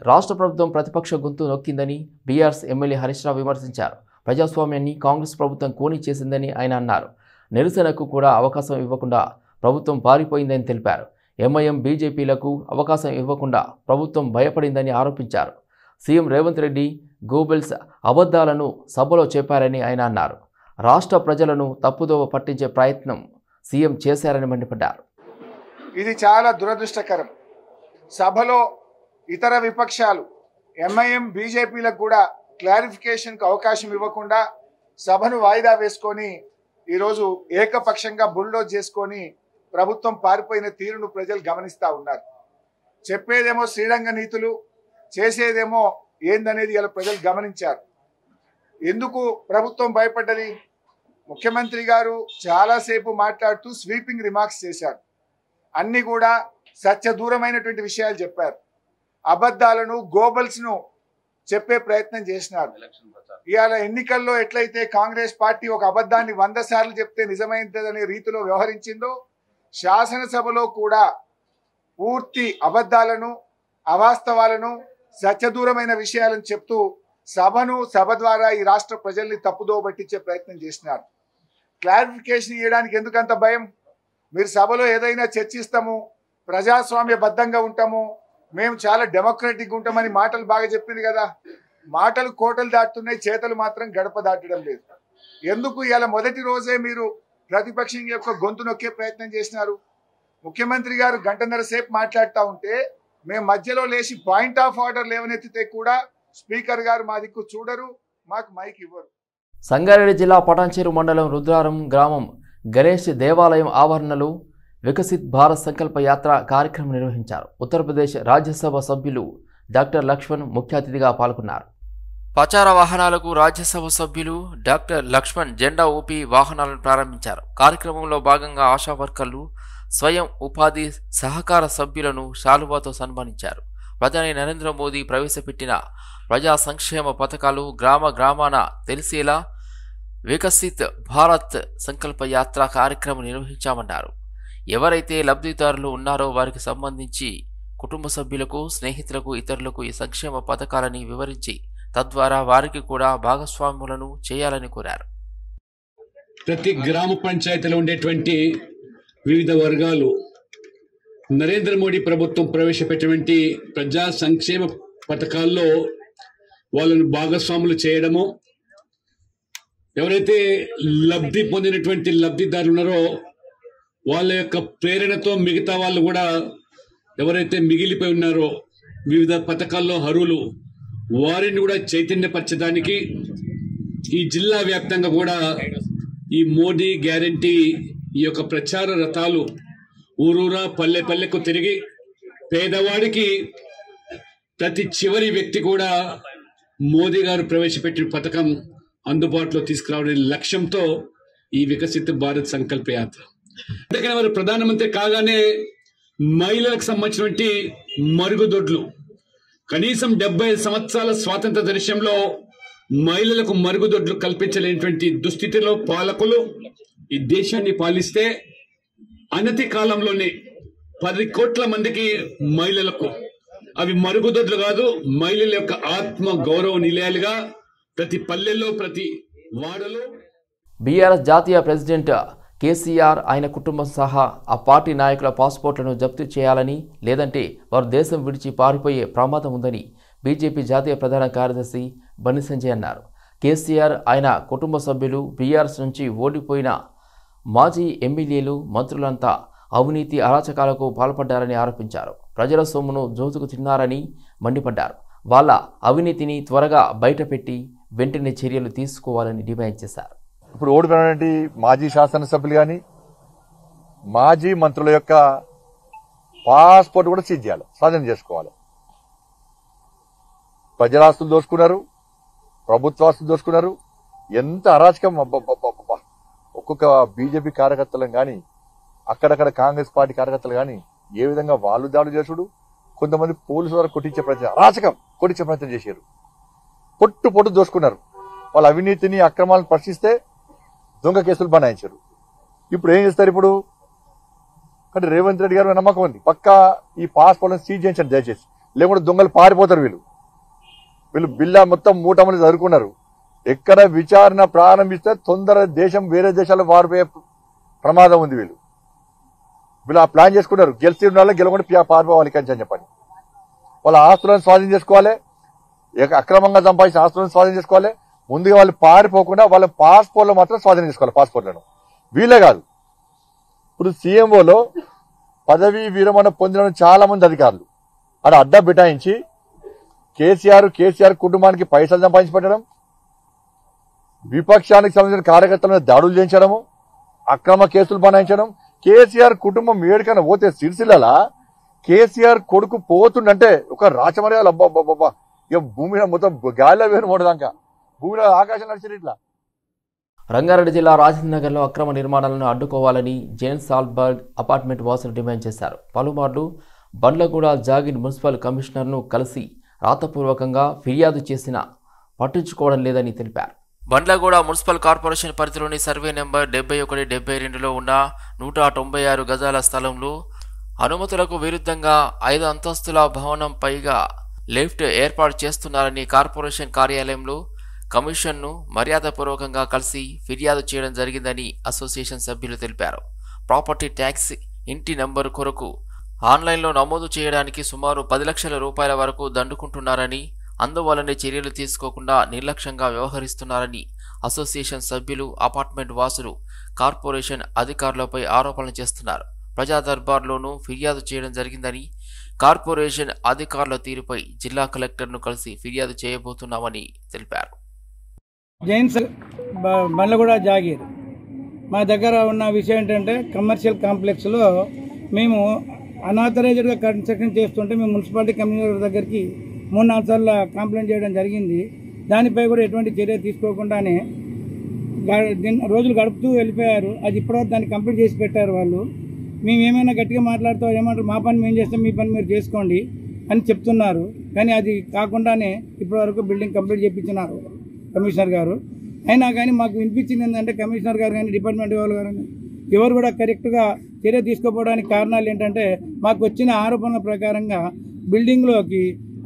రాష్ట్ర ప్రభుత్వం ప్రతిపక్ష గొంతు నొక్కిందని బీఆర్ఎస్ ఎమ్మెల్యే హరీష్ రావు విమర్శించారు. ప్రజాస్వామ్యాన్ని కాంగ్రెస్ ప్రభుత్వం కూని చేసిందని ఆయన అన్నారు. నిరసనకు కూడా అవకాశం ఇవ్వకుండా ప్రభుత్వం పారిపోయిందని తెలిపారు. ఎంఐఎం బీజేపీలకు అవకాశం ఇవ్వకుండా ప్రభుత్వం భయపడిందని ఆరోపించారు. సీఎం రేవంత్ రెడ్డి గోబెల్స్ అబద్ధాలను సభలో చెప్పారని ఆయన అన్నారు. రాష్ట్ర ప్రజలను తప్పుదోవ పట్టించే ప్రయత్నం సీఎం చేశారని మండిపడ్డారు. ఇది చాలా దురదృష్టకరం. సభలో ఇతర విపక్షాలు ఎంఐఎం బీజేపీలకు కూడా క్లారిఫికేషన్కు అవకాశం ఇవ్వకుండా సభను వాయిదా వేసుకొని ఈరోజు ఏకపక్షంగా బుల్డోజ్ చేసుకొని ప్రభుత్వం పారిపోయిన తీరును ప్రజలు గమనిస్తూ ఉన్నారు. చెప్పేదేమో శ్రీరంగ నీతులు, చేసేదేమో ఏందనేది ఇలా ప్రజలు గమనించారు. ఎందుకు ప్రభుత్వం భయపడ్డది? ముఖ్యమంత్రి గారు చాలాసేపు మాట్లాడుతూ స్వీపింగ్ రిమార్క్స్ చేశారు. అన్నీ కూడా సత్యదూరమైనటువంటి విషయాలు చెప్పారు. అబద్ధాలను గోబల్స్ను చెప్పే ప్రయత్నం చేసినారు. ఇవాళ ఎన్నికల్లో ఎట్లయితే కాంగ్రెస్ పార్టీ ఒక అబద్ధాన్ని 100 సార్లు చెప్తే నిజమైందనే రీతిలో వ్యవహరించిందో, శాసనసభలో కూడా పూర్తి అబద్ధాలను, అవాస్తవాలను, సత్యదూరమైన విషయాలను చెప్తూ సభ ద్వారా ఈ రాష్ట్ర ప్రజల్ని తప్పుదోవ పట్టించే ప్రయత్నం చేసినారు. క్లారిఫికేషన్ ఇవ్వడానికి ఎందుకంత భయం? మీరు సభలో ఏదైనా చర్చిస్తాము, ప్రజాస్వామ్యబద్ధంగా ఉంటాము, మేము చాలా డెమోక్రటిక్గా ఉంటామని మాటలు బాగా చెప్పింది కదా. మాటలు కోటలు దాటుతున్నాయి, చేతలు మాత్రం గడప దాటడం లేదు. ఎందుకు ఇలా మొదటి రోజే మీరు ప్రతిపక్షం యొక్క గొంతు నొక్కే ప్రయత్నం చేసినారు? ముఖ్యమంత్రి గారు గంటన్నర సేపు మాట్లాడుతూ ఉంటే మేము మధ్యలో లేచి పాయింట్ ఆఫ్ ఆర్డర్ లేవనెత్తితే కూడా స్పీకర్ గారు మా దిక్కు చూడరు, మాకు మైక్ ఇవ్వరు. సంగారెడ్డి జిల్లా పటాన్చేరు మండలం రుద్రారం గ్రామం గణేష్ దేవాలయం ఆవరణలో వికసిత్ భారత్ సంకల్ప యాత్ర కార్యక్రమం నిర్వహించారు. ఉత్తరప్రదేశ్ రాజ్యసభ సభ్యులు డాక్టర్ లక్ష్మణ్ ముఖ్య అతిథిగా పాల్గొన్నారు. ప్రచార వాహనాలకు రాజ్యసభ సభ్యులు డాక్టర్ లక్ష్మణ్ జెండా ఊపి వాహనాలను ప్రారంభించారు. కార్యక్రమంలో భాగంగా ఆశా వర్కర్లు, స్వయం ఉపాధి సహకార సభ్యులను శాలువాతో సన్మానించారు. ప్రధాని నరేంద్ర మోదీ ప్రవేశపెట్టిన ప్రజా సంక్షేమ పథకాలు గ్రామ గ్రామాన తెలిసేలా వికసిత్ భారత్ సంకల్ప యాత్ర కార్యక్రమం నిర్వహించామన్నారు. ఎవరైతే లబ్ధిదారులు ఉన్నారో వారికి సంబంధించి కుటుంబ సభ్యులకు, స్నేహితులకు, ఇతరులకు ఈ సంక్షేమ పథకాలని వివరించి తద్వారా వారికి కూడా భాగస్వాములను చేయాలని కోరారు. ప్రతి గ్రామ పంచాయతీలో ఉండేటువంటి వివిధ వర్గాలు నరేంద్ర మోడీ ప్రభుత్వం ప్రవేశపెట్టినటువంటి ప్రజా సంక్షేమ పథకాల్లో వాళ్ళను భాగస్వాములు చేయడము, ఎవరైతే లబ్ధి పొందినటువంటి లబ్ధిదారులు ఉన్నారో వాళ్ళ యొక్క ప్రేరణతో మిగతా వాళ్ళు కూడా ఎవరైతే మిగిలిపోయి ఉన్నారో వివిధ పథకాల్లో అర్హులు వారిని కూడా చైతన్యపరచడానికి ఈ జిల్లా వ్యాప్తంగా కూడా ఈ మోడీ గ్యారంటీ ఈ యొక్క ప్రచార రథాలు ఊరూరా పల్లె పల్లెకు తిరిగి పేదవాడికి ప్రతి చివరి వ్యక్తి కూడా మోదీ గారు ప్రవేశపెట్టిన పథకం అందుబాటులో తీసుకురావడం లక్ష్యంతో ఈ వికసిత భారత్ సంకల్ప యాత్ర. అందుకని వారు ప్రధానమంత్రి కాగానే మహిళలకు సంబంధించినటువంటి మరుగుదొడ్లు, కనీసం 75 సంవత్సరాల స్వాతంత్ర దేశంలో మహిళలకు మరుగుదొడ్లు కల్పించలేనటువంటి దుస్థితిలో పాలకులు ఈ దేశాన్ని పాలిస్తే అనతి కాలంలోనే 10 కోట్ల మందికి మహిళలకు అవి మరుగుదొడ్లు కాదు, మహిళల యొక్క ఆత్మ గౌరవ నిలయాలుగా ప్రతి పల్లెల్లో, ప్రతి వాడలో. బీఆర్ఎస్ జాతీయ ప్రెసిడెంట్ కేసీఆర్ ఆయన కుటుంబం సహా ఆ పార్టీ నాయకుల పాస్పోర్ట్లను జప్తు చేయాలని, లేదంటే వారు దేశం విడిచి పారిపోయే ప్రమాదం ఉందని బీజేపీ జాతీయ ప్రధాన కార్యదర్శి బండి సంజయ్ అన్నారు. కేసీఆర్ ఆయన కుటుంబ సభ్యులు బీఆర్ఎస్ నుంచి ఓడిపోయిన మాజీ ఎమ్మెల్యేలు, మంత్రులంతా అవినీతి అరాచకాలకు పాల్పడ్డారని ఆరోపించారు. ప్రజల సొమ్మును జోతుకు తిన్నారని మండిపడ్డారు. వాళ్ళ అవినీతిని త్వరగా బయటపెట్టి వెంటనే చర్యలు తీసుకోవాలని డిమాండ్ చేశారు. ఇప్పుడు ఓడిపోయినటువంటి మాజీ శాసనసభ్యులు కానీ మాజీ మంత్రుల యొక్క పాస్పోర్ట్ కూడా సీజ్ చేయాలి, స్వాధీనం చేసుకోవాలి. ప్రజలాస్తులు దోచుకున్నారు, ప్రభుత్వాస్తులు దోచుకున్నారు. ఎంత అరాచకం! ఒక్కొక్క బీజేపీ కార్యకర్తలను కానీ అక్కడక్కడ కాంగ్రెస్ పార్టీ కార్యకర్తలు కానీ ఏ విధంగా వాళ్ళు దాడులు చేసుడు, కొంతమంది పోలీసు వారు కొట్టించే ప్రయత్నం, అరాచకం కొట్టించే ప్రయత్నం చేశారు. పొట్టు దోచుకున్నారు. వాళ్ళ అవినీతిని, అక్రమాలను ప్రశ్నిస్తే దొంగ కేసులు బనాయించారు. ఇప్పుడు ఏం చేస్తారు? ఇప్పుడు అంటే రేవంత్ రెడ్డి గారు నమ్మకం ఉంది, పక్కా ఈ పాస్పోర్ట్లను సీజ్ చేయించండి, దయచేసి లేకుంటే దొంగలు పారిపోతారు. వీళ్ళు బిల్లా మొత్తం మూటమని చదువుకున్నారు. ఎక్కడ విచారణ ప్రారంభిస్తే తొందర దేశం వేరే దేశాల్లో పారిపోయే ప్రమాదం ఉంది. వీళ్ళు ఆ ప్లాన్ చేసుకున్నారు. గెలిచి ఉండాలి, గెలవకుండా పారిపోవాలి అని చెప్పండి. వాళ్ళ ఆస్తులను స్వాధీనం చేసుకోవాలి, అక్రమంగా సంపాదించిన ఆస్తులను స్వాధీనం చేసుకోవాలి. ముందుగా వాళ్ళు పారిపోకుండా వాళ్ళ పాస్పోర్ట్లు మాత్రం స్వాధీనం చేసుకోవాలి. పాస్పోర్ట్లను వీళ్ళే కాదు, ఇప్పుడు సీఎంఓలో పదవీ విరమణ పొందిన చాలా మంది అధికారులు అక్కడ అడ్డా బిటాయించి కేసీఆర్ కుటుంబానికి పైసలు సంపాదించి పెట్టడం, విపక్షానికి సంబంధించిన కార్యకర్తలను దాడులు చేయించడము, అక్రమ కేసులు బనాయించడం. కేసీఆర్ కుటుంబం ఏడికైనా పోతే సిరిసిల్ల కేసీఆర్ కొడుకు పోతుండంటే ఒక రాచమర్యాలు అబ్బాబ్బా, ఇక భూమి మీద మొత్తం గాలిలో వేరు మూడదాకా భూమిలో ఆకాశం నడిచారు. ఇట్లా రంగారెడ్డి జిల్లా రాజేంద్ర నగర్లో అక్రమ నిర్మాణాలను అడ్డుకోవాలని జేమ్స్ సాల్బర్గ్ అపార్ట్మెంట్ వాసులు డిమాండ్ చేశారు. పలుమార్లు బండ్లగూడ జాగిర్ మున్సిపల్ కమిషనర్ను కలిసి రాతపూర్వకంగా ఫిర్యాదు చేసినా పట్టించుకోవడం లేదని తెలిపారు. బండ్లగూడ మున్సిపల్ కార్పొరేషన్ పరిధిలోని సర్వే నెంబర్ 71-72లో ఉన్న 196 గజాల స్థలంలో అనుమతులకు విరుద్ధంగా 5 అంతస్తుల భవనం పైగా లిఫ్ట్ ఏర్పాటు చేస్తున్నారని కార్పొరేషన్ కార్యాలయంలో కమిషన్ను మర్యాదపూర్వకంగా కలిసి ఫిర్యాదు చేయడం జరిగిందని అసోసియేషన్ సభ్యులు తెలిపారు. ప్రాపర్టీ ట్యాక్స్ ఇంటి నంబరు కొరకు ఆన్లైన్లో నమోదు చేయడానికి సుమారు 10 లక్షల రూపాయల వరకు దండుకుంటున్నారని, అందువల్లనే చర్యలు తీసుకోకుండా నిర్లక్ష్యంగా వ్యవహరిస్తున్నారని అసోసియేషన్ సభ్యులు, అపార్ట్మెంట్ వాసులు కార్పొరేషన్ అధికారులపై ఆరోపణలు చేస్తున్నారు. ప్రజా దర్బార్లోనూ ఫిర్యాదు చేయడం జరిగిందని, కార్పొరేషన్ అధికారుల తీరుపై జిల్లా కలెక్టర్ను కలిసి ఫిర్యాదు చేయబోతున్నామని తెలిపారు. జైన్స్ బండ్లగూడ జాగీర్ మా దగ్గర ఉన్న విషయం ఏంటంటే, కమర్షియల్ కాంప్లెక్స్లో మేము అనాథరైజ్డ్గా కన్స్ట్రక్షన్ చేస్తుంటే మేము మున్సిపాలిటీ కమిషనర్ దగ్గరికి 3-4 సార్లు కంప్లైంట్ చేయడం జరిగింది. దానిపై కూడా ఎటువంటి చర్య తీసుకోకుండానే రోజులు గడుపుతూ వెళ్ళిపోయారు. అది ఇప్పటివరకు దాన్ని కంప్లీట్ చేసి పెట్టారు వాళ్ళు. మేము ఏమైనా గట్టిగా మాట్లాడుతూ ఏమంటారు, మా పని మేము చేస్తాం, మీ పని మీరు చేసుకోండి అని చెప్తున్నారు. కానీ అది కాకుండానే ఇప్పటివరకు బిల్డింగ్ కంప్లీట్ చేయించినారు కమిషనర్ గారు. అయినా కానీ మాకు వినిపించింది ఏంటంటే, కమిషనర్ గారు కానీ డిపార్ట్మెంట్ వాళ్ళు కానీ ఎవరు కూడా కరెక్ట్గా చర్య తీసుకోపోవడానికి కారణాలు ఏంటంటే, మాకు వచ్చిన ఆరోపణల ప్రకారంగా బిల్డింగ్లోకి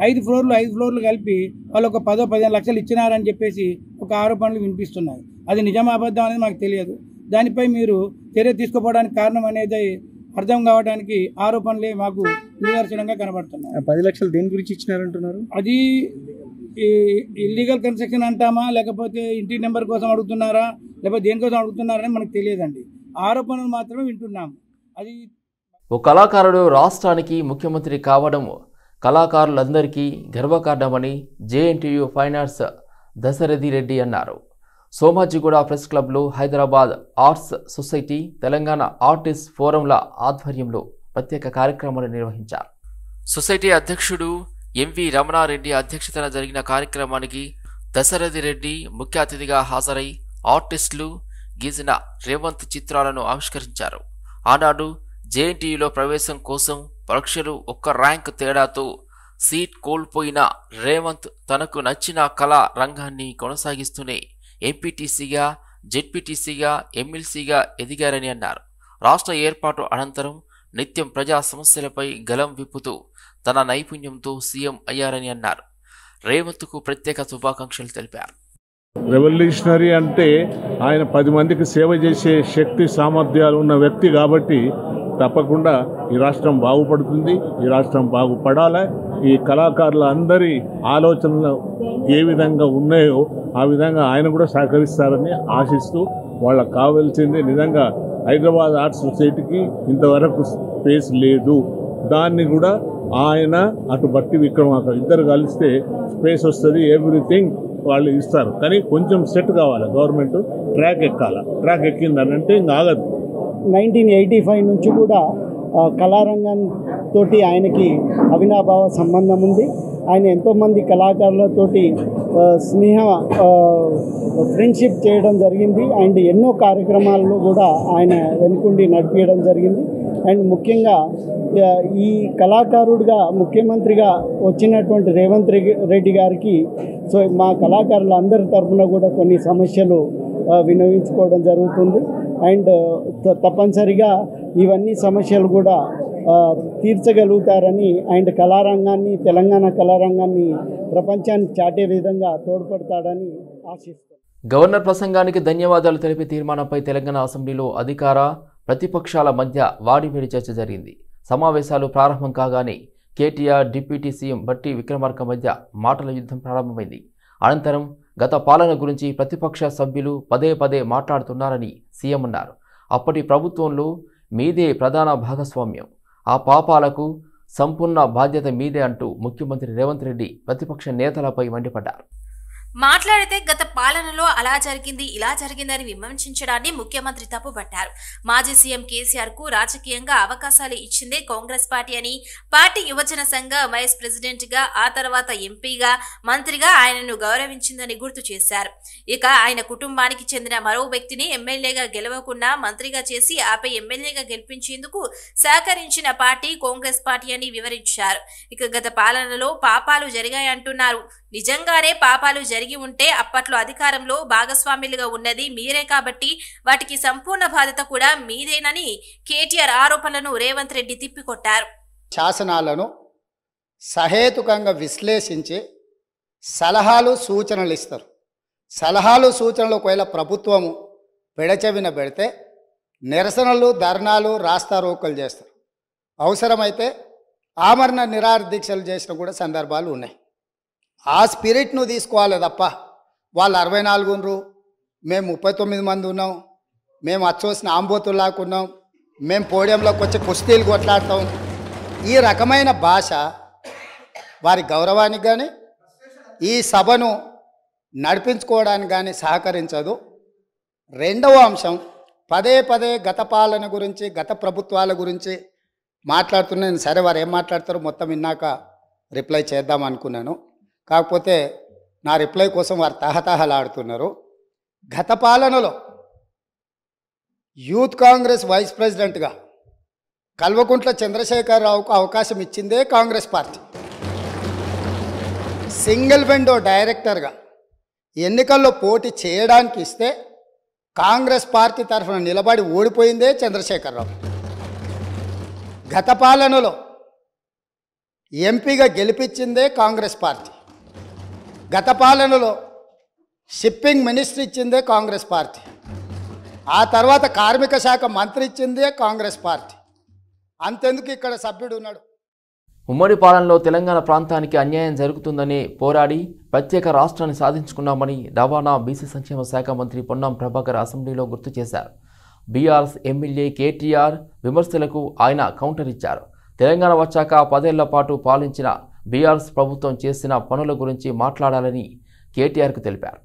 5 ఫ్లోర్లు కలిపి వాళ్ళు ఒక 10-15 లక్షలు ఇచ్చినారని చెప్పేసి ఒక ఆరోపణలు వినిపిస్తున్నాయి. అది నిజమా అబద్ధం అనేది మాకు తెలియదు. దానిపై మీరు చర్య తీసుకోపోవడానికి కారణం అనేది అర్థం కావడానికి ఆరోపణలే మాకు నిదర్శనంగా కనబడుతున్నాయి. 10 లక్షలు దేని గురించి ఇచ్చినారంటున్నారు? అది ఇల్లీగల్ కన్స్ట్రక్షన్ అంటామా, లేకపోతే ఇంటి నెంబర్ కోసం అడుగుతున్నారా, లేకపోతే దేనికోసం అడుగుతున్నారని మనకు తెలియదండి. ఆరోపణలు మాత్రమే వింటున్నాము. అది ఓ కళాకారుడు రాష్ట్రానికి ముఖ్యమంత్రి కావడం కళాకారులందరికీ గర్వకారణమని జేఎన్టీయూ ఫైనాన్స్ దశరథి రెడ్డి అన్నారు. సోమాజిగూడ ప్రెస్ క్లబ్లో Hyderabad arts society, Telangana artist ఫోరంల ఆధ్వర్యంలో ప్రత్యేక కార్యక్రమాలు నిర్వహించారు. సొసైటీ అధ్యక్షుడు ఎంవి రమణారెడ్డి అధ్యక్షతన జరిగిన కార్యక్రమానికి దశరథి రెడ్డి ముఖ్య అతిథిగా హాజరై ఆర్టిస్టులు గీసిన రేవంత్ చిత్రాలను ఆవిష్కరించారు. ఆనాడు జేఎన్టీయూలో ప్రవేశం కోసం పరీక్షలు 1 ర్యాంక్ తేడాతో సీట్ కోల్పోయిన రేవంత్ తనకు నచ్చిన కళా రంగాన్ని కొనసాగిస్తూనే ఎంపీటీసీగా, జెడ్పీటీసీగా, ఎమ్మెల్సీగా ఎదిగారని అన్నారు. రాష్ట్ర ఏర్పాటు అనంతరం నిత్యం ప్రజా సమస్యలపై గలం విప్పుతూ తన నైపుణ్యంతో సీఎం అయ్యారని అన్నారు. రేవంత్కు ప్రత్యేక శుభాకాంక్షలు తెలిపారు. రెవల్యూషనరీ అంటే ఆయన 10 మందికి సేవ చేసే శక్తి సామర్థ్యాలు ఉన్న వ్యక్తి కాబట్టి తప్పకుండా ఈ రాష్ట్రం బాగుపడుతుంది, ఈ రాష్ట్రం బాగుపడాలి. ఈ కళాకారుల అందరి ఆలోచనలు ఏ విధంగా ఉన్నాయో ఆ విధంగా ఆయన కూడా సహకరిస్తారని ఆశిస్తూ, వాళ్ళకు కావాల్సింది నిజంగా హైదరాబాద్ ఆర్ట్స్ సొసైటీకి ఇంతవరకు స్పేస్ లేదు. దాన్ని కూడా ఆయన అటు బట్టి విక్రమార్క ఇద్దరు కలిస్తే స్పేస్ వస్తుంది, ఎవ్రీథింగ్ వాళ్ళు ఇస్తారు. కానీ కొంచెం సెట్ కావాలి, గవర్నమెంట్ ట్రాక్ ఎక్కాలి. ట్రాక్ ఎక్కిందని అంటే ఇంకా ఆగదు. 1985 నుంచి కూడా కళారంగంతో ఆయనకి అవినాభావ సంబంధం ఉంది. ఆయన ఎంతోమంది కళాకారులతోటి ఫ్రెండ్షిప్ చేయడం జరిగింది. అండ్ ఎన్నో కార్యక్రమాల్లో కూడా ఆయన వెనుకుండి నడిపించడం జరిగింది. అండ్ ముఖ్యంగా ఈ కళాకారుడిగా ముఖ్యమంత్రిగా వచ్చినటువంటి రేవంత్ రెడ్డి గారికి సో మా కళాకారులందరి తరఫున కూడా కొన్ని సమస్యలు విన్నవించుకోవడం జరుగుతుంది. అండ్ తప్పనిసరిగా ఇవన్నీ సమస్యలు కూడా తీర్చగలుగుతారని అండ్ కళారంగాన్ని, తెలంగాణ కళారంగాన్ని ప్రపంచానికి చాటే విధంగా తోడ్పడతాడని ఆశిస్తాను. గవర్నర్ ప్రసంగానికి ధన్యవాదాలు తెలిపే తీర్మానంపై తెలంగాణ అసెంబ్లీలో అధికార ప్రతిపక్షాల మధ్య వాడివేడి చర్చ జరిగింది. సమావేశాలు ప్రారంభం కాగానే కేటీఆర్, డిప్యూటీ సీఎం బట్టి విక్రమార్క మధ్య మాటల యుద్ధం ప్రారంభమైంది. అనంతరం గత పాలన గురించి ప్రతిపక్ష సభ్యులు పదే పదే మాట్లాడుతున్నారని సీఎం అన్నారు. అప్పటి ప్రభుత్వంలో మీదే ప్రధాన భాగస్వామ్యం, ఆ పాపాలకు సంపూర్ణ బాధ్యత మీదే అంటూ ముఖ్యమంత్రి రేవంత్ రెడ్డి ప్రతిపక్ష నేతలపై మండిపడ్డారు. మాట్లాడితే గత పాలనలో అలా జరిగింది, ఇలా జరిగిందని విమర్శించడాన్ని ముఖ్యమంత్రి తప్పుపట్టారు. మాజీ సీఎం కేసీఆర్ కు రాజకీయంగా అవకాశాలు ఇచ్చిందే కాంగ్రెస్ పార్టీ అని, పార్టీ యువజన సంఘ వైస్ ప్రెసిడెంట్ గా, ఆ తర్వాత ఎంపీగా, మంత్రిగా ఆయనను గౌరవించిందని గుర్తు చేశారు. ఇక ఆయన కుటుంబానికి చెందిన మరో వ్యక్తిని ఎమ్మెల్యేగా గెలవకుండా మంత్రిగా చేసి ఆపై ఎమ్మెల్యేగా గెలిపించేందుకు సహకరించిన పార్టీ కాంగ్రెస్ పార్టీ అని వివరించారు. ఇక గత పాలనలో పాపాలు జరిగాయంటున్నారు. నిజంగానే పాపాలు జరిగి ఉంటే అప్పట్లో అధికారంలో భాగస్వాములుగా ఉన్నది మీరే కాబట్టి వాటికి సంపూర్ణ బాధ్యత కూడా మీదేనని కేటీఆర్ ఆరోపణలను రేవంత్ రెడ్డి తిప్పికొట్టారు. శాసనాలను సహేతుకంగా విశ్లేషించి సలహాలు సూచనలు ఇస్తారు. సలహాలు సూచనలు ఒకవేళ ప్రభుత్వము పెడచెవిన పెడితే నిరసనలు, ధర్నాలు, రాస్తారోకలు చేస్తారు. అవసరమైతే ఆమరణ నిరాహార దీక్షలు చేసిన కూడా సందర్భాలు ఉన్నాయి. ఆ స్పిరిట్ను తీసుకోవాలి తప్ప వాళ్ళు 64 ఉన్నారు, మేము 39 మంది ఉన్నాం, మేము అచ్చోసిన ఆంబోతుల్లాకున్నాం, మేము పోడియంలోకి వచ్చి కుస్తీలు కొట్లాడతాం, ఈ రకమైన భాష వారి గౌరవానికి కానీ ఈ సభను నడిపించుకోవడానికి కానీ సహకరించదు. రెండవ అంశం, పదే పదే గత పాలన గురించి, గత ప్రభుత్వాల గురించి మాట్లాడుతున్నాను. సరే, వారు ఏం మాట్లాడతారో మొత్తం విన్నాక రిప్లై చేద్దాం అనుకున్నాను. కాకపోతే నా రిప్లై కోసం వారు తహతహలాడుతున్నారు. గత పాలనలో యూత్ కాంగ్రెస్ వైస్ ప్రెసిడెంట్గా కల్వకుంట్ల చంద్రశేఖరరావుకు అవకాశం ఇచ్చిందే కాంగ్రెస్ పార్టీ. సింగిల్ విండో డైరెక్టర్గా ఎన్నికల్లో పోటీ చేయడానికి ఇస్తే కాంగ్రెస్ పార్టీ తరఫున నిలబడి ఓడిపోయిందే చంద్రశేఖరరావు. గత పాలనలో ఎంపీగా గెలిపించిందే కాంగ్రెస్ పార్టీ. గత పాలనలో షిప్పింగ్ మినిస్టర్ ఇచ్చిందే కాంగ్రెస్ పార్టీ. ఆ తర్వాత కార్మిక శాఖ మంత్రి ఇచ్చిందే కాంగ్రెస్ పార్టీ. అంతెందుకు ఇక్కడ సభ్యుడు ఉన్నాడు. ఉమ్మడి పాలనలో తెలంగాణ ప్రాంతానికి అన్యాయం జరుగుతుందని పోరాడి ప్రత్యేక రాష్ట్రాన్ని సాధించుకున్నామని రవాణా, బీసీ సంక్షేమ శాఖ మంత్రి పొన్నం ప్రభాకర్ అసెంబ్లీలో గుర్తు చేశారు. బీఆర్ఎస్ ఎమ్మెల్యే కేటీఆర్ విమర్శలకు ఆయన కౌంటర్ ఇచ్చారు. తెలంగాణ వచ్చాక 10 ఏళ్ల పాటు పాలించిన బీఆర్ఎస్ ప్రభుత్వం చేసిన పనుల గురించి మాట్లాడాలని కేటీఆర్కు తెలిపారు.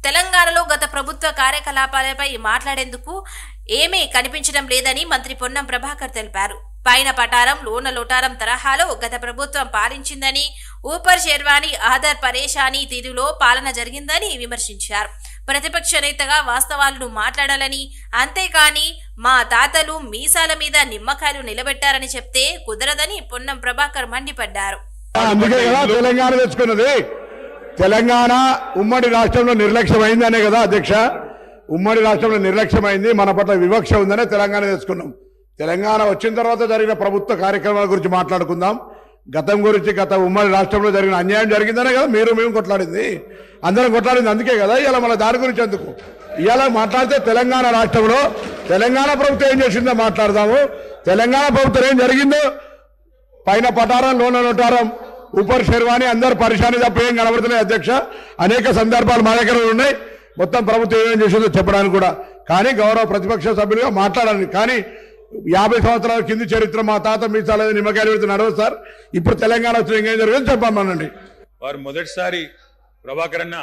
తెలంగాణలో గత ప్రభుత్వ కార్యకలాపాలపై మాట్లాడేందుకు ఏమీ కనిపించడం లేదని మంత్రి పొన్నం ప్రభాకర్ తెలిపారు. పైన పటారం లోన లోటారం తరహాలో గత ప్రభుత్వం పాలించిందని, ఊపర్ షెర్వానీ ఆధార్ పరేషానీ తీరులో పాలన జరిగిందని విమర్శించారు. ప్రతిపక్ష నేతగా వాస్తవాలను మాట్లాడాలని, అంతేకాని మా తాతలు మీసాల మీద నిమ్మకాయలు నిలబెట్టారని చెప్తే కుదరదని పొన్నం ప్రభాకర్ మండిపడ్డారు. అందుకే కదా తెలంగాణ తెచ్చుకున్నది. తెలంగాణ ఉమ్మడి రాష్ట్రంలో నిర్లక్ష్యమైందనే కదా అధ్యక్ష, ఉమ్మడి రాష్ట్రంలో నిర్లక్ష్యమైంది, మన పట్ల వివక్ష ఉందనే తెలంగాణ తెచ్చుకున్నాం. తెలంగాణ వచ్చిన తర్వాత జరిగిన ప్రభుత్వ కార్యక్రమాల గురించి మాట్లాడుకుందాం. గతం గురించి, గత ఉమ్మడి రాష్ట్రంలో జరిగిన అన్యాయం జరిగిందనే కదా మేము కొట్లాడింది, అందరం కొట్లాడింది. అందుకే కదా ఇవాళ మన దాని గురించి ఎందుకు ఇవాళ మాట్లాడితే తెలంగాణ రాష్ట్రంలో తెలంగాణ ప్రభుత్వం ఏం చేసిందో మాట్లాడదాము. తెలంగాణ ప్రభుత్వం ఏం జరిగిందో పైన పటారం లోన నోటారం ఊపర్ షెర్వానీ అందరు పరిశాని తప్ప ఏం కనబడుతున్నాయి అధ్యక్ష. అనేక సందర్భాలు మా దగ్గర ఉన్నాయి, మొత్తం ప్రభుత్వం ఏమేం చేసిందో చెప్పడానికి కూడా. కానీ గౌరవ ప్రతిపక్ష సభ్యులుగా మాట్లాడాలి. కానీ 50 సంవత్సరాల కింది చరిత్ర మా తాత మీసాల నిమ్మకాయలు పెడితే నడవదు సార్. ఇప్పుడు తెలంగాణ వచ్చిన ఇంకేం జరిగింది చెప్పమనండి. వారు మొదటిసారి ప్రభాకర్ అన్న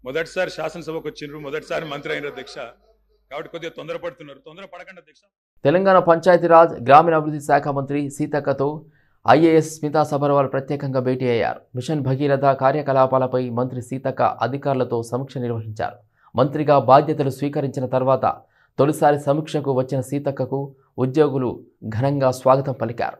మొదటిసారి శాసనసభకు వచ్చిండ్రు, మొదటిసారి మంత్రి అయిన అధ్యక్ష. కాబట్టి కొద్దిగా తొందరపడుతున్నారు, తొందరపడకండి అధ్యక్ష. తెలంగాణ పంచాయతీరాజ్ గ్రామీణాభివృద్ధి శాఖ మంత్రి సీతక్కతో ఐఏఎస్ స్మితా సబర్వాల్ ప్రత్యేకంగా భేటీ అయ్యారు. మిషన్ భగీరథ కార్యకలాపాలపై మంత్రి సీతక్క అధికారులతో సమీక్ష నిర్వహించారు. మంత్రిగా బాధ్యతలు స్వీకరించిన తర్వాత తొలిసారి సమీక్షకు వచ్చిన సీతక్కకు ఉద్యోగులు ఘనంగా స్వాగతం పలికారు.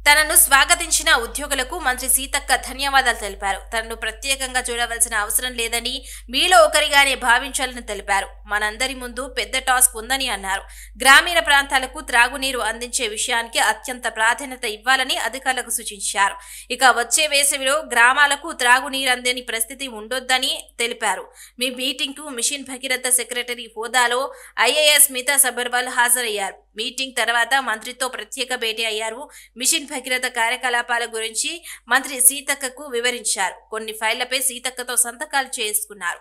తనను స్వాగతించిన ఉద్యోగులకు మంత్రి సీతక్క ధన్యవాదాలు తెలిపారు. తనను ప్రత్యేకంగా చూడవలసిన అవసరం లేదని, మీలో ఒకరిగానే భావించాలని తెలిపారు. మనందరి ముందు పెద్ద టాస్క్ ఉందని అన్నారు. గ్రామీణ ప్రాంతాలకు త్రాగునీరు అందించే విషయానికి అత్యంత ప్రాధాన్యత ఇవ్వాలని అధికారులకు సూచించారు. ఇక వచ్చే వేసవిలో గ్రామాలకు త్రాగునీరు అందని పరిస్థితి ఉండొద్దని తెలిపారు. మీ మీటింగ్ కు మిషన్ భగీరథ సెక్రటరీ హోదాలో ఐఏఎస్ మితా సబర్వాల్ హాజరయ్యారు. మీటింగ్ తర్వాత మంత్రితో ప్రత్యేక భేటీ అయ్యారు. మిషన్ భగీరథ కార్యకలాపాల గురించి మంత్రి సీతక్కకు వివరించారు. కొన్ని ఫైళ్లపై సీతక్కతో సంతకాలు చేసుకున్నారు.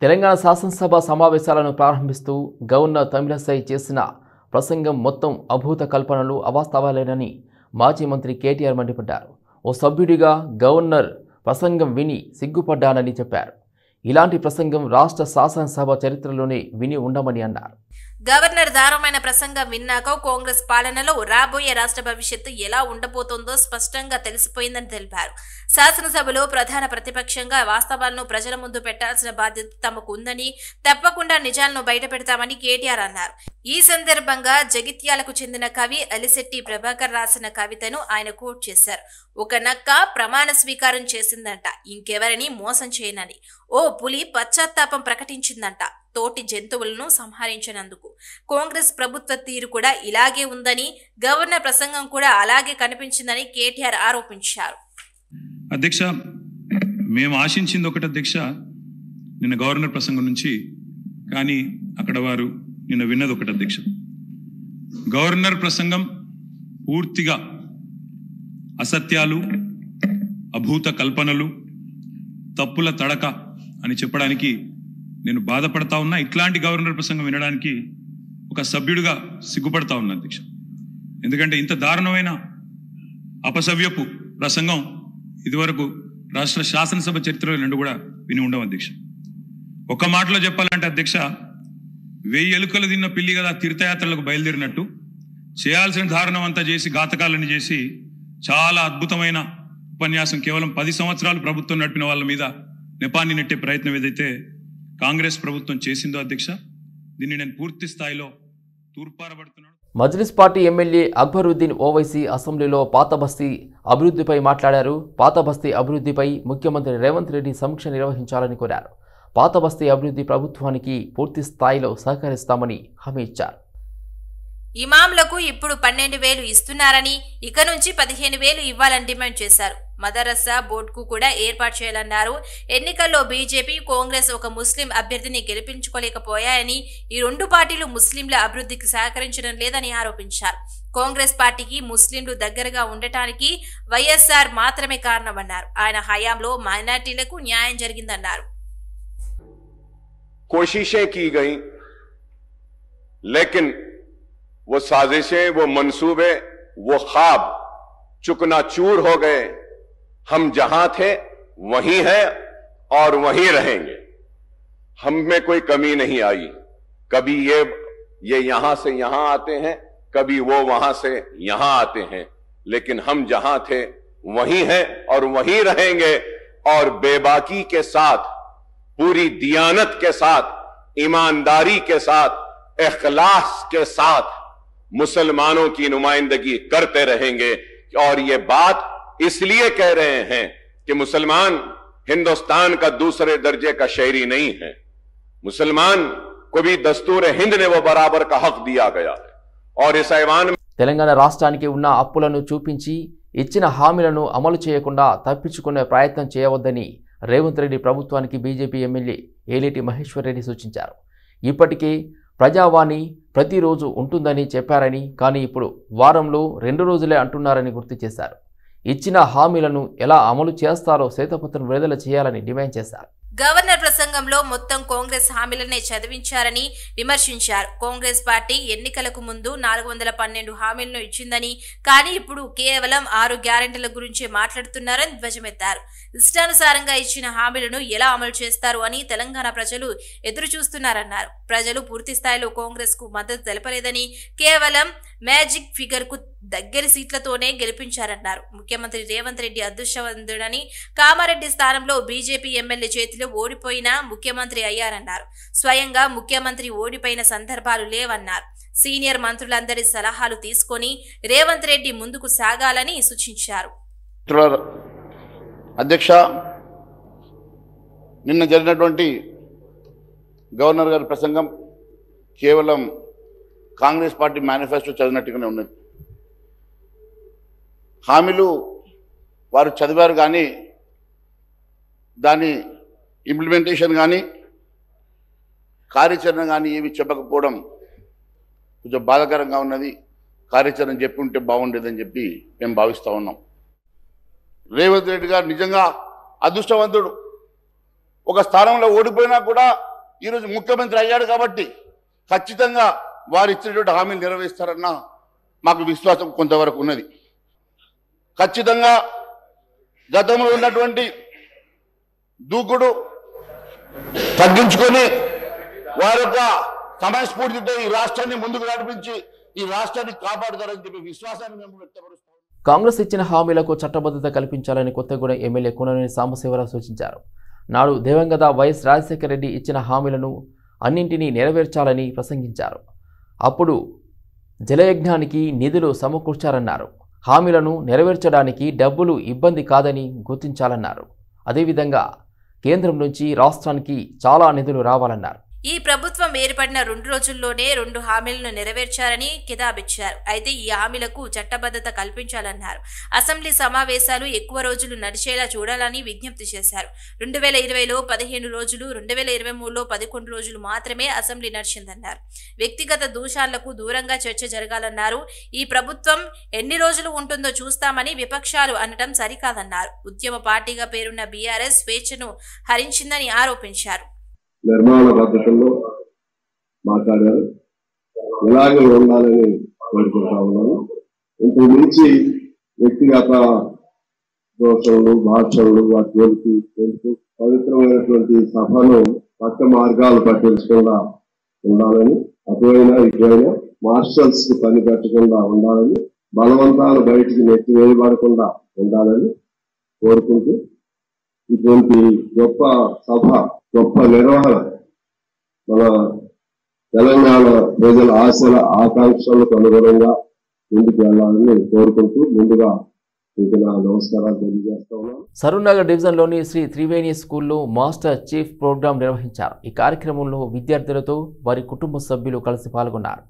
తెలంగాణ శాసనసభ సమావేశాలను ప్రారంభిస్తూ గవర్నర్ తమిళసై చేసిన ప్రసంగం మొత్తం అభూత కల్పనలు, అవాస్తవాలేనని మాజీ మంత్రి కేటీఆర్ మండిపడ్డారు. ఓ సభ్యుడిగా గవర్నర్ ప్రసంగం విని సిగ్గుపడ్డానని చెప్పారు. ఇలాంటి ప్రసంగం రాష్ట్ర శాసనసభ చరిత్రలోనే విని ఉండమని అన్నారు. గవర్నర్ దారుణమైన ప్రసంగం విన్నాక కాంగ్రెస్ పాలనలో రాబోయే రాష్ట్ర భవిష్యత్తు ఎలా ఉండబోతోందో స్పష్టంగా తెలిసిపోయిందని తెలిపారు. శాసనసభలో ప్రధాన ప్రతిపక్షంగా వాస్తవాలను ప్రజల ముందు పెట్టాల్సిన బాధ్యత తమకు ఉందని, తప్పకుండా నిజాలను బయటపెడతామని కేటీఆర్ అన్నారు. ఈ సందర్భంగా జగిత్యాలకు చెందిన కవి అలిశెట్టి ప్రభాకర్ రాసిన కవితను ఆయన కోట్ చేశారు. ఒక నక్క ప్రమాణ స్వీకారం చేసిందంట, ఇంకెవరిని మోసం చేయనని. ఓ పులి పశ్చాత్తాపం ప్రకటించిందంట, తోటి జంతువులను సంహరించినందుకు. కాంగ్రెస్ ప్రభుత్వ తీరు కూడా ఇలాగే ఉందని, గవర్నర్ ప్రసంగం కూడా అలాగే కనిపించిందని కేటీఆర్ ఆరోపించారు. అధ్యక్ష, మేము ఆశించింది ఒకటి అధ్యక్ష, నిన్న గవర్నర్ ప్రసంగం నుంచి, కానీ అక్కడ వారు నిన్న విన్నది ఒకటి అధ్యక్ష. గవర్నర్ ప్రసంగం పూర్తిగా అసత్యాలు, అభూత కల్పనలు, తప్పుల తడక అని చెప్పడానికి నేను బాధపడతా ఉన్నా. ఇట్లాంటి గవర్నర్ ప్రసంగం వినడానికి ఒక సభ్యుడిగా సిగ్గుపడతా ఉన్నా అధ్యక్ష. ఎందుకంటే ఇంత దారుణమైన అపసవ్యపు ప్రసంగం ఇదివరకు రాష్ట్ర శాసనసభ చరిత్రలో రెండు కూడా విని ఉండవు అధ్యక్ష. ఒక మాటలో చెప్పాలంటే అధ్యక్ష, 1000 ఎలుకలు తిన్న పిల్లి కదా తీర్థయాత్రలకు బయలుదేరినట్టు చేయాల్సిన దారుణం అంతా చేసి, ఘాతకాలను చేసి, చాలా అద్భుతమైన ఉపన్యాసం కేవలం 10 సంవత్సరాలు ప్రభుత్వం నడిపిన వాళ్ళ మీద నెపాన్ని నెట్టే ప్రయత్నం ఏదైతే కాంగ్రెస్ ప్రభుత్వం చేసిందో అధ్యక్ష, దీన్ని నేను పూర్తి స్థాయిలో తూర్పారబడుతున్నాను. మజ్లిస్ పార్టీ ఎమ్మెల్యే అక్బరుద్దీన్ ఓవైసీ అసెంబ్లీలో పాత బస్తీ అభివృద్ధిపై మాట్లాడారు. పాత బస్తీ అభివృద్ధిపై ముఖ్యమంత్రి రేవంత్ రెడ్డి సమీక్ష నిర్వహించాలని కోరారు. పాత బస్తీ అభివృద్ధి ప్రభుత్వానికి పూర్తి స్థాయిలో సహకరిస్తామని హామీ ఇచ్చారు. ఇమాంలకు ఇప్పుడు 12,000 ఇస్తున్నారని, ఇక నుంచి 15,000 ఇవ్వాలని డిమాండ్ చేశారు. మదరసా బోర్డుకు కూడా ఏర్పాటు చేయాలన్నారు. ఎన్నికల్లో బీజేపీ, కాంగ్రెస్ ఒక ముస్లిం అభ్యర్థిని గెలిపించుకోలేకపోయాయని, ఈ రెండు పార్టీలు ముస్లింల అభివృద్ధికి సహకరించడం లేదని ఆరోపించారు. కాంగ్రెస్ పార్టీకి ముస్లింలు దగ్గరగా ఉండటానికి వైఎస్ఆర్ మాత్రమే కారణమన్నారు. ఆయన హయాంలో మైనార్టీలకు న్యాయం జరిగిందన్నారు. कोशिशें की गई, लेकिन वो साजिशें, वो मंसूबे, वो ख्वाब चुकनाचूर हो गए. हम जहां थे वहीं हैं और वहीं रहेंगे. हम में कोई कमी नहीं आई. कभी ये यहां से यहां आते हैं, कभी वो वहां से यहां आते हैं, लेकिन हम जहां थे वहीं हैं और वहीं रहेंगे. और बेबाकी के साथ, पूरी दियानत के साथ, ईमानदारी के साथ, इखलास के साथ मुसलमानों की नुमाइंदगी करते रहेंगे. और ये बात इसलिए कह रहे हैं कि मुसलमान हिंदुस्तान का दूसरे दर्जे का शहरी नहीं है. मुसलमान को भी दस्तूर हिंद ने वो बराबर का हक दिया गया है. और इस ऐवान में తెలంగాణ రాష్ట్రానికి ఉన్న అప్పులను చూపించి ఇచ్చిన హామీలను అమలు చేయకుండా తప్పించుకునే ప్రయత్నం చేయవద్దని రేవంత్ రెడ్డి ప్రభుత్వానికి బీజేపీ ఎమ్మెల్యే ఏలేటి మహేశ్వర్ రెడ్డి సూచించారు. ఇప్పటికే ప్రజావాణి ప్రతిరోజు ఉంటుందని చెప్పారని, కానీ ఇప్పుడు వారంలో 2 రోజులే అంటున్నారని గుర్తు చేశారు. ఇచ్చిన హామీలను ఎలా అమలు చేస్తారో శ్వేతపత్రం విడుదల చేయాలని డిమాండ్ చేశారు. గవర్నర్ ప్రసంగంలో మొత్తం కాంగ్రెస్ హామీలనే చదివించారని విమర్శించారు. కాంగ్రెస్ పార్టీ ఎన్నికలకు ముందు 412 హామీలను ఇచ్చిందని, కానీ ఇప్పుడు కేవలం 6 గ్యారెంటీల గురించి మాట్లాడుతున్నారని ధ్వజమెత్తారు. ఇష్టానుసారంగా ఇచ్చిన హామీలను ఎలా అమలు చేస్తారు అని తెలంగాణ ప్రజలు ఎదురు చూస్తున్నారన్నారు. ప్రజలు పూర్తి స్థాయిలో కాంగ్రెస్ కు మద్దతు తెలపలేదని, కేవలం మ్యాజిక్ ఫిగర్ కు దగ్గరి సీట్లతోనే గెలిపించారన్నారు. ముఖ్యమంత్రి రేవంత్ రెడ్డి అదృష్టవంతుడని, కామారెడ్డి స్థానంలో బీజేపీ ఎమ్మెల్యే చేతిలో ఓడిపోయినా ముఖ్యమంత్రి అయ్యారన్నారు. స్వయంగా ముఖ్యమంత్రి ఓడిపోయిన సందర్భాలు లేవన్నారు. సీనియర్ మంత్రులందరి సలహాలు తీసుకొని రేవంత్ రెడ్డి ముందుకు సాగాలని సూచించారు. అధ్యక్ష, నిన్న జరిగినటువంటి గవర్నర్ గారి ప్రసంగం కేవలం కాంగ్రెస్ పార్టీ మేనిఫెస్టో చదివినట్టుగానే ఉన్నది. హామీలు వారు చదివారు కానీ దాని ఇంప్లిమెంటేషన్ కానీ కార్యాచరణ కానీ ఏమి చెప్పకపోవడం కొంచెం బాధాకరంగా ఉన్నది. కార్యాచరణ చెప్పి ఉంటే బాగుండేదని చెప్పి మేము భావిస్తూ ఉన్నాం. రేవంత్ రెడ్డి గారు నిజంగా అదృష్టవంతుడు. ఒక స్థానంలో ఓడిపోయినా కూడా ఈరోజు ముఖ్యమంత్రి అయ్యాడు కాబట్టి ఖచ్చితంగా వారు ఇచ్చినటువంటి హామీలు నెరవేరుస్తారన్న మాకు విశ్వాసం కొంతవరకు ఉన్నది. ఖచ్చితంగా గతంలో ఉన్నటువంటి దూకుడు తగ్గించుకొని వారి యొక్క సమయస్ఫూర్తితో ఈ రాష్ట్రాన్ని ముందుకు నడిపించి ఈ రాష్ట్రాన్ని కాపాడుతారని చెప్పి విశ్వాసాన్ని మేము వ్యక్తపరుస్తాం. కాంగ్రెస్ ఇచ్చిన హామీలకు చట్టబద్ధత కల్పించాలని కొత్తగూడెం ఎమ్మెల్యే కూననేని సాంబశివరావు సూచించారు. నాడు దివంగత వైఎస్ రాజశేఖర రెడ్డి ఇచ్చిన హామీలను అన్నింటినీ నెరవేర్చాలని ప్రసంగించారు. అప్పుడు జలయజ్ఞానికి నిధులు సమకూర్చారన్నారు. హామీలను నెరవేర్చడానికి డబ్బులు ఇబ్బంది కాదని గుర్తించాలన్నారు. అదేవిధంగా కేంద్రం నుంచి రాష్ట్రానికి చాలా నిధులు రావాలన్నారు. ఈ ప్రభుత్వం ఏర్పడిన 2 రోజుల్లోనే 2 హామీలను నెరవేర్చారని కితాబిచ్చారు. అయితే ఈ హామీలకు చట్టబద్ధత కల్పించాలన్నారు. అసెంబ్లీ సమావేశాలు ఎక్కువ రోజులు నడిచేలా చూడాలని విజ్ఞప్తి చేశారు. 2020లో 15 రోజులు, 2023లో 11 రోజులు మాత్రమే అసెంబ్లీ నడిచిందన్నారు. వ్యక్తిగత దూషాలకు దూరంగా చర్చ జరగాలన్నారు. ఈ ప్రభుత్వం ఎన్ని రోజులు ఉంటుందో చూస్తామని విపక్షాలు అనటం సరికాదన్నారు. ఉద్యమ పార్టీగా పేరున్న బీఆర్ఎస్ స్వేచ్ఛను హరించిందని ఆరోపించారు. నిర్మాణ పద్ధతుల్లో మాట్లాడారు. ఇలాగే ఉండాలని కోరుకుంటా ఉన్నాను. ఇంతకు మించి వ్యక్తిగత దోషణలు, భాషలు వాటి తెలుసు పవిత్రమైనటువంటి సభను పక్క మార్గాలు పట్టించకుండా ఉండాలని, అటువైనా ఇటువైనా మార్షల్స్ కి పని పెట్టకుండా ఉండాలని, బలవంతాలు బయటికి నెట్టివేయబడకుండా ఉండాలని కోరుకుంటూ ఇటువంటి గొప్ప సభ, గొప్ప నిర్వహణ మన తెలంగాణ ప్రజల ఆశల ఆకాంక్షలకు అనుగుణంగా ముందుకు వెళ్లాలని కోరుకుంటూ ముందుగా నమస్కారాలు తెలియజేస్తా ఉన్నాను. సరూర్నగర్ డివిజన్లోని శ్రీ త్రివేణి స్కూల్లో మాస్టర్ చీఫ్ ప్రోగ్రాం నిర్వహించారు. ఈ కార్యక్రమంలో విద్యార్థులతో వారి కుటుంబ సభ్యులు కలిసి పాల్గొన్నారు.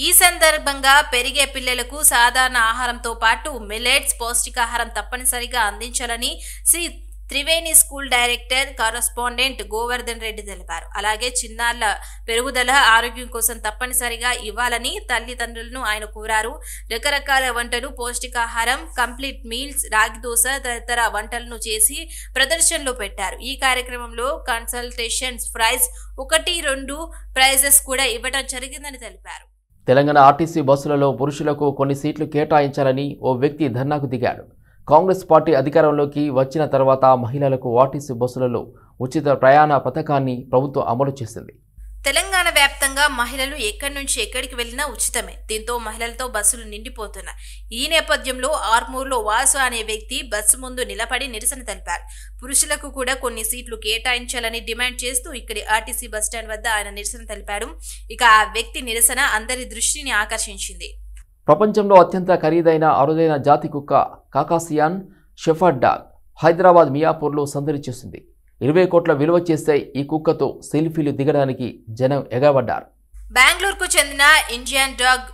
ఈ సందర్భంగా పెరిగే పిల్లలకు సాధారణ ఆహారంతో పాటు మిల్లెట్స్, పౌష్టికాహారం తప్పనిసరిగా అందించాలని Sri Triveni school director correspondent Govardhan Reddy తెలిపారు. అలాగే చిన్నారుల పెరుగుదల, ఆరోగ్యం కోసం తప్పనిసరిగా ఇవ్వాలని తల్లిదండ్రులను ఆయన కోరారు. రకరకాల వంటలు, పౌష్టికాహారం, కంప్లీట్ మీల్స్, రాగి దోశ తదితర వంటలను చేసి ప్రదర్శనలో పెట్టారు. ఈ కార్యక్రమంలో కన్సల్టేషన్స్ ప్రైజ్ 1-2 ప్రైజెస్ కూడా ఇవ్వడం జరిగిందని తెలిపారు. తెలంగాణ ఆర్టీసీ బస్సులలో పురుషులకు కొన్ని సీట్లు కేటాయించాలని ఓ వ్యక్తి ధర్నాకు దిగాడు. కాంగ్రెస్ పార్టీ అధికారంలోకి వచ్చిన తర్వాత మహిళలకు ఆర్టీసీ బస్సులలో ఉచిత ప్రయాణ పథకాన్ని ప్రభుత్వం అమలు చేసింది. తెలంగాణ వ్యాప్తంగా మహిళలు ఎక్కడి నుంచి ఎక్కడికి వెళ్లినా ఉచితమే. దీంతో మహిళలతో బస్సులు నిండిపోతున్నాయి. ఈ నేపథ్యంలో ఆర్మూర్లో వాసు అనే వ్యక్తి బస్సు ముందు నిలబడి నిరసన తెలిపారు. పురుషులకు కూడా కొన్ని సీట్లు కేటాయించాలని డిమాండ్ చేస్తూ ఇక్కడి ఆర్టీసీ బస్టాండ్ వద్ద ఆయన నిరసన తెలిపారు. ఇక ఆ వ్యక్తి నిరసన అందరి దృష్టిని ఆకర్షించింది. ప్రపంచంలో అత్యంత ఖరీదైన అరుదైన జాతి కుక్క కాకాసియన్ షెఫర్డ్ డాగ్ హైదరాబాద్ మియాపూర్లో సందడి చేసింది. 20 కోట్ల విలువ చేసే ఈ కుక్కతో సెల్ఫీలు దిగడానికి జనం ఎగబడ్డారు. బెంగళూరుకు చెందిన Indian dog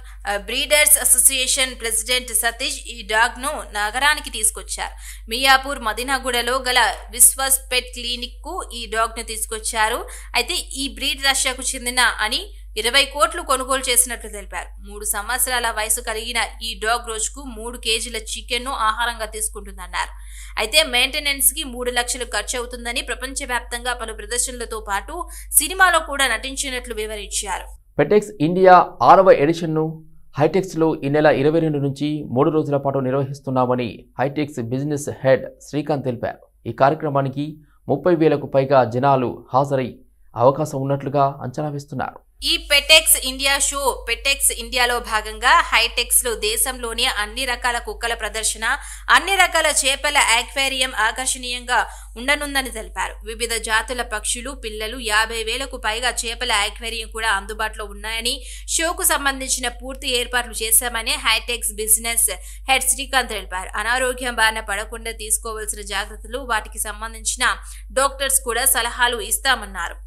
breeders association president Satish ఈ డాగ్ ను నగరానికి తీసుకొచ్చారు. మియాపూర్ మదీనాగూడలో గల విశ్వాస్ పెట్ క్లినిక్ కు ఈ డాగ్ ను తీసుకొచ్చారు. అయితే ఈ బ్రీడ్ రష్యాకు చెందిన అని 20 కోట్లు కొనుగోలు చేసినట్లు తెలిపారు. 3 సంవత్సరాల వయసు కలిగిన ఈ డాగ్ రోజుకు 3 కేజీల చికెన్ ను ఆహారంగా తీసుకుంటుందన్నారు. అయితే మెయింటెనెన్స్ కి 3 లక్షలు ఖర్చు అవుతుందని, ప్రపంచవ్యాప్తంగా పలు ప్రదర్శనలతో పాటు సినిమాలో కూడా నటించినట్లు వివరించారు. పెటెక్స్ ఇండియా 6వ ఎడిషన్ను హైటెక్స్లో ఈ నెల 22 నుంచి 3 రోజుల పాటు నిర్వహిస్తున్నామని హైటెక్స్ బిజినెస్ హెడ్ శ్రీకాంత్ తెలిపారు. ఈ కార్యక్రమానికి 30,000కు పైగా జనాలు హాజరై అవకాశం ఉన్నట్లుగా అంచనా వేస్తున్నారు. ఈ పెటెక్స్ ఇండియా షో పెటెక్స్ ఇండియాలో భాగంగా హైటెక్స్ లో దేశంలోని అన్ని రకాల కుక్కల ప్రదర్శన, అన్ని రకాల చేపల ఆక్వేరియం ఆకర్షణీయంగా ఉండనుందని తెలిపారు. వివిధ జాతుల పక్షులు, పిల్లలు, 50,000కు పైగా చేపల ఆక్వేరియం కూడా అందుబాటులో ఉన్నాయని, షోకు సంబంధించిన పూర్తి ఏర్పాట్లు చేశామని హైటెక్స్ బిజినెస్ హెడ్ శ్రీకాంత్ తెలిపారు. అనారోగ్యం బారిన పడకుండా తీసుకోవాల్సిన జాగ్రత్తలు, వాటికి సంబంధించిన డాక్టర్స్ కూడా సలహాలు ఇస్తామన్నారు.